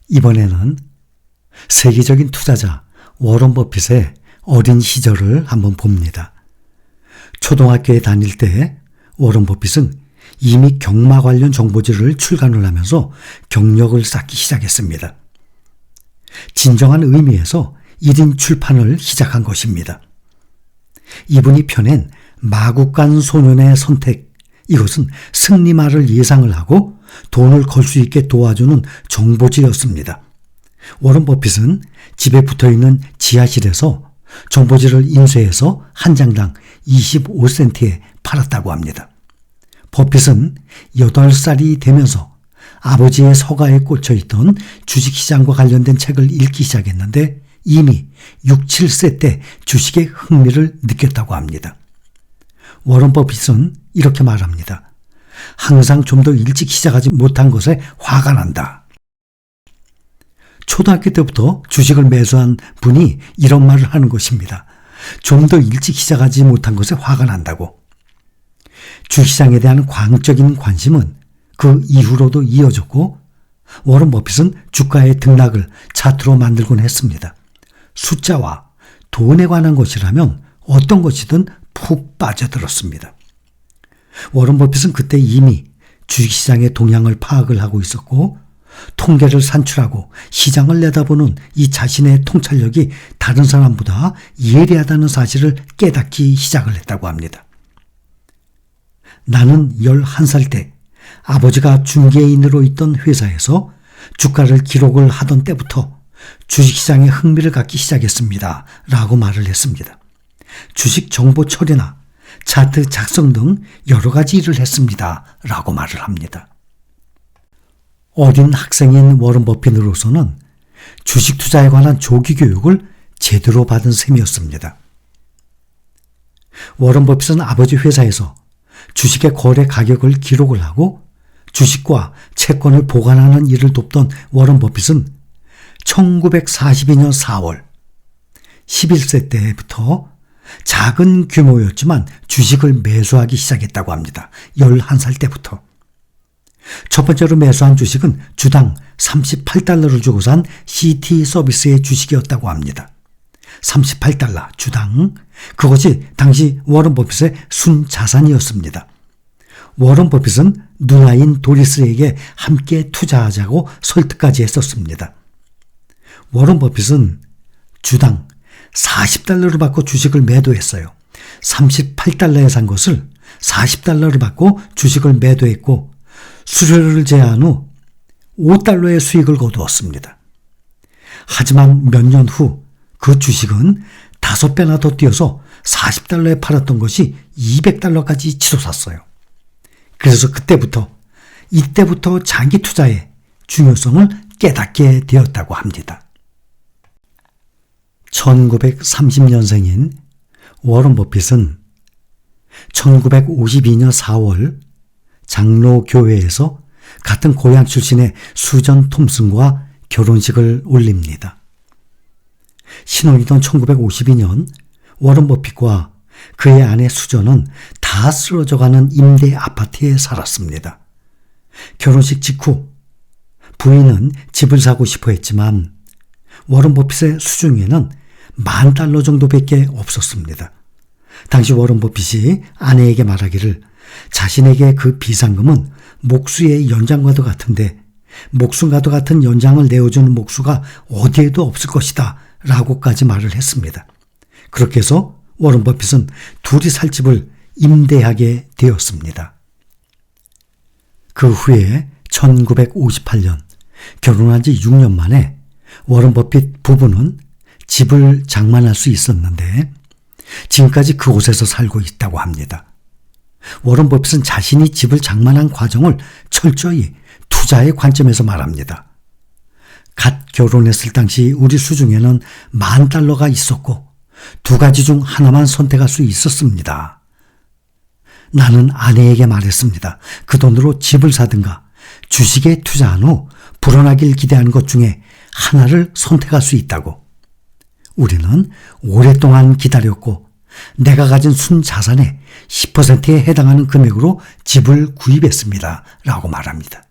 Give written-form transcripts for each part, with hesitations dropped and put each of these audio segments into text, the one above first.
이번에는 세계적인 투자자 워런 버핏의 어린 시절을 한번 봅니다. 초등학교에 다닐 때 워런 버핏은 이미 경마 관련 정보지를 출간을 하면서 경력을 쌓기 시작했습니다. 진정한 의미에서 1인 출판을 시작한 것입니다. 이분이 펴낸 마국간 소년의 선택, 이것은 승리말을 예상을 하고 돈을 벌 수 있게 도와주는 정보지였습니다. 워런 버핏은 집에 붙어있는 지하실에서 정보지를 인쇄해서 한 장당 25센트에 팔았다고 합니다. 버핏은 8살이 되면서 아버지의 서가에 꽂혀있던 주식시장과 관련된 책을 읽기 시작했는데 이미 6, 7세 때 주식에 흥미를 느꼈다고 합니다. 워런 버핏은 이렇게 말합니다. 항상 좀 더 일찍 시작하지 못한 것에 화가 난다. 초등학교 때부터 주식을 매수한 분이 이런 말을 하는 것입니다. 좀 더 일찍 시작하지 못한 것에 화가 난다고. 주식시장에 대한 광적인 관심은 그 이후로도 이어졌고 워런 버핏은 주가의 등락을 차트로 만들곤 했습니다. 숫자와 돈에 관한 것이라면 어떤 것이든 푹 빠져들었습니다. 워런 버핏은 그때 이미 주식시장의 동향을 파악을 하고 있었고 통계를 산출하고 시장을 내다보는 이 자신의 통찰력이 다른 사람보다 예리하다는 사실을 깨닫기 시작을 했다고 합니다. 나는 11살 때 아버지가 중개인으로 있던 회사에서 주가를 기록을 하던 때부터 주식시장에 흥미를 갖기 시작했습니다. 라고 말을 했습니다. 주식 정보 처리나 차트 작성 등 여러 가지 일을 했습니다. 라고 말을 합니다. 어린 학생인 워런 버핏으로서는 주식 투자에 관한 조기 교육을 제대로 받은 셈이었습니다. 워런 버핏은 아버지 회사에서 주식의 거래 가격을 기록을 하고 주식과 채권을 보관하는 일을 돕던 워런 버핏은 1942년 4월 11세 때부터 작은 규모였지만 주식을 매수하기 시작했다고 합니다. 11살 때부터. 첫 번째로 매수한 주식은 주당 38달러를 주고 산 CT 서비스의 주식이었다고 합니다. 38달러 주당. 그것이 당시 워런 버핏의 순자산이었습니다. 워런 버핏은 누나인 도리스에게 함께 투자하자고 설득까지 했었습니다. 워런 버핏은 주당 40달러를 받고 주식을 매도했어요. 38달러에 산 것을 40달러를 받고 주식을 매도했고 수수료를 제한 후 5달러의 수익을 거두었습니다. 하지만 몇 년 후 그 주식은 5배나 더 뛰어서 40달러에 팔았던 것이 200달러까지 치솟았어요. 그래서 이때부터 장기 투자의 중요성을 깨닫게 되었다고 합니다. 1930년생인 워런 버핏은 1952년 4월 장로교회에서 같은 고향 출신의 수전 톰슨과 결혼식을 올립니다. 신혼이던 1952년 워런 버핏과 그의 아내 수전은 다 쓰러져가는 임대 아파트에 살았습니다. 결혼식 직후 부인은 집을 사고 싶어 했지만 워런 버핏의 수중에는 $10,000 정도밖에 없었습니다. 당시 워런 버핏이 아내에게 말하기를 자신에게 그 비상금은 목수의 연장과도 같은데 목숨과도 같은 연장을 내어주는 목수가 어디에도 없을 것이다 라고까지 말을 했습니다. 그렇게 해서 워런 버핏은 둘이 살 집을 임대하게 되었습니다. 그 후에 1958년 결혼한 지 6년 만에 워런 버핏 부부는 집을 장만할 수 있었는데 지금까지 그곳에서 살고 있다고 합니다. 워런 버핏은 자신이 집을 장만한 과정을 철저히 투자의 관점에서 말합니다. 갓 결혼했을 당시 우리 수중에는 $10,000가 있었고 2가지 중 하나만 선택할 수 있었습니다. 나는 아내에게 말했습니다. 그 돈으로 집을 사든가 주식에 투자한 후 불어나길 기대하는 것 중에 하나를 선택할 수 있다고. 우리는 오랫동안 기다렸고 내가 가진 순자산의 10%에 해당하는 금액으로 집을 구입했습니다. 라고 말합니다.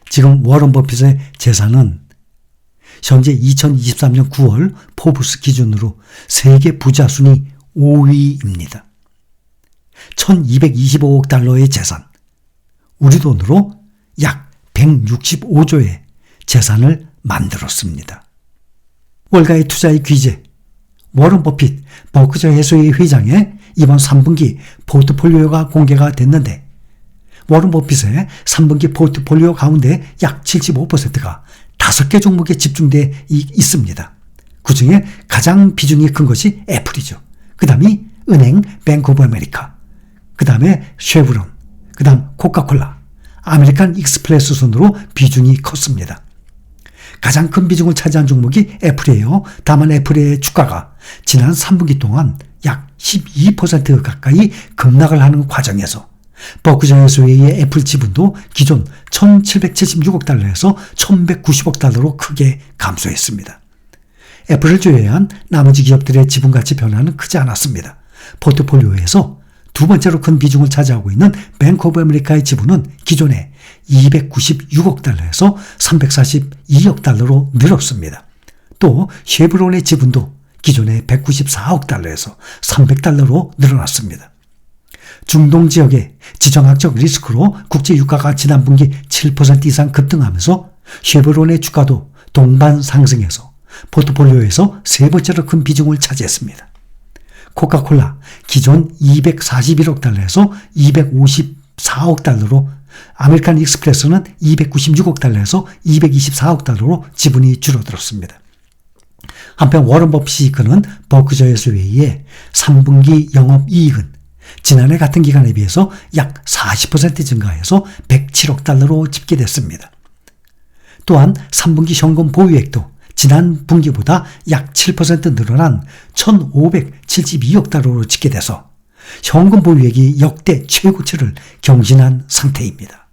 지금 워런 버핏의 재산은 현재 2023년 9월 포브스 기준으로 세계 부자 순위 5위입니다. 1225억 달러의 재산, 우리 돈으로 약 165조의 재산을 만들었습니다. 월가의 투자의 귀재, 워런 버핏 버크셔 해서웨이 회장의 이번 3분기 포트폴리오가 공개가 됐는데 워런 버핏의 3분기 포트폴리오 가운데 약 75%가 5개 종목에 집중되어 있습니다. 그 중에 가장 비중이 큰 것이 애플이죠. 그 다음이 은행 뱅크 오브 아메리카, 그 다음에 쉐브론, 그 다음 코카콜라, 아메리칸 익스프레스 순으로 비중이 컸습니다. 가장 큰 비중을 차지한 종목이 애플이에요. 다만 애플의 주가가 지난 3분기 동안 약 12% 가까이 급락을 하는 과정에서 버크셔 해서웨이의 애플 지분도 기존 1776억 달러에서 1190억 달러로 크게 감소했습니다. 애플을 제외한 나머지 기업들의 지분가치 변화는 크지 않았습니다. 포트폴리오에서 두 번째로 큰 비중을 차지하고 있는 뱅크 오브 아메리카의 지분은 기존에 296억 달러에서 342억 달러로 늘었습니다. 또 쉐브론의 지분도 기존에 194억 달러에서 300달러로 늘어났습니다. 중동 지역의 지정학적 리스크로 국제 유가가 지난 분기 7% 이상 급등하면서 쉐브론의 주가도 동반 상승해서 포트폴리오에서 세 번째로 큰 비중을 차지했습니다. 코카콜라 기존 241억 달러에서 254억 달러로, 아메리칸 익스프레스는 296억 달러에서 224억 달러로 지분이 줄어들었습니다. 한편 워런 버핏이 이끄는 버크셔 해서웨이의 3분기 영업이익은 지난해 같은 기간에 비해서 약 40% 증가해서 107억 달러로 집계됐습니다. 또한 3분기 현금 보유액도 지난 분기보다 약 7% 늘어난 1,572억 달러로 집계돼서 현금 보유액이 역대 최고치를 경신한 상태입니다.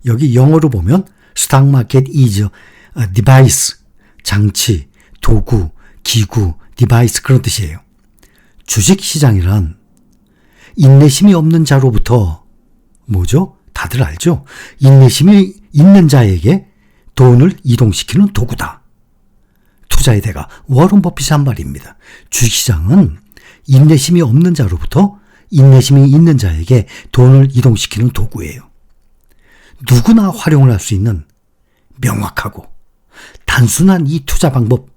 여기 영어로 보면 stock market is a device, 장치, 도구, 기구, 디바이스 그런 뜻이에요. 주식시장이란 인내심이 없는 자로부터 뭐죠? 다들 알죠? 인내심이 있는 자에게 돈을 이동시키는 도구다. 투자의 대가 워런 버핏이 한 말입니다. 주식시장은 인내심이 없는 자로부터 인내심이 있는 자에게 돈을 이동시키는 도구예요. 누구나 활용을 할 수 있는 명확하고 단순한 이 투자 방법,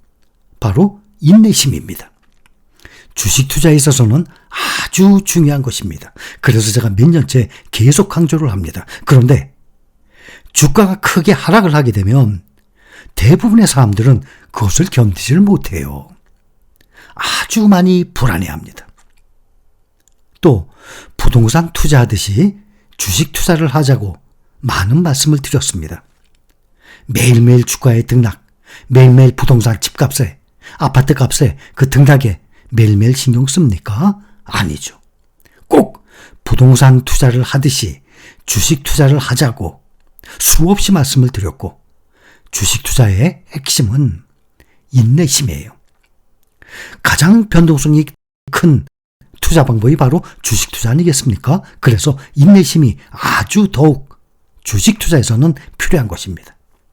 바로 인내심입니다. 주식 투자에 있어서는 아주 중요한 것입니다. 그래서 제가 몇 년째 계속 강조를 합니다. 그런데 주가가 크게 하락을 하게 되면 대부분의 사람들은 그것을 견디지를 못해요. 아주 많이 불안해합니다. 또 부동산 투자하듯이 주식 투자를 하자고 많은 말씀을 드렸습니다. 매일매일 주가의 등락, 매일매일 부동산 집값에, 아파트값에 그 등락에 매일매일 신경 씁니까? 아니죠. 꼭 부동산 투자를 하듯이 주식 투자를 하자고 수없이 말씀을 드렸고, 주식 투자의 핵심은 인내심이에요. 가장 변동성이 큰 투자 방법이 바로 주식 투자 아니겠습니까? 그래서 인내심이 아주 더욱 주식 투자에서는 필요한 것입니다.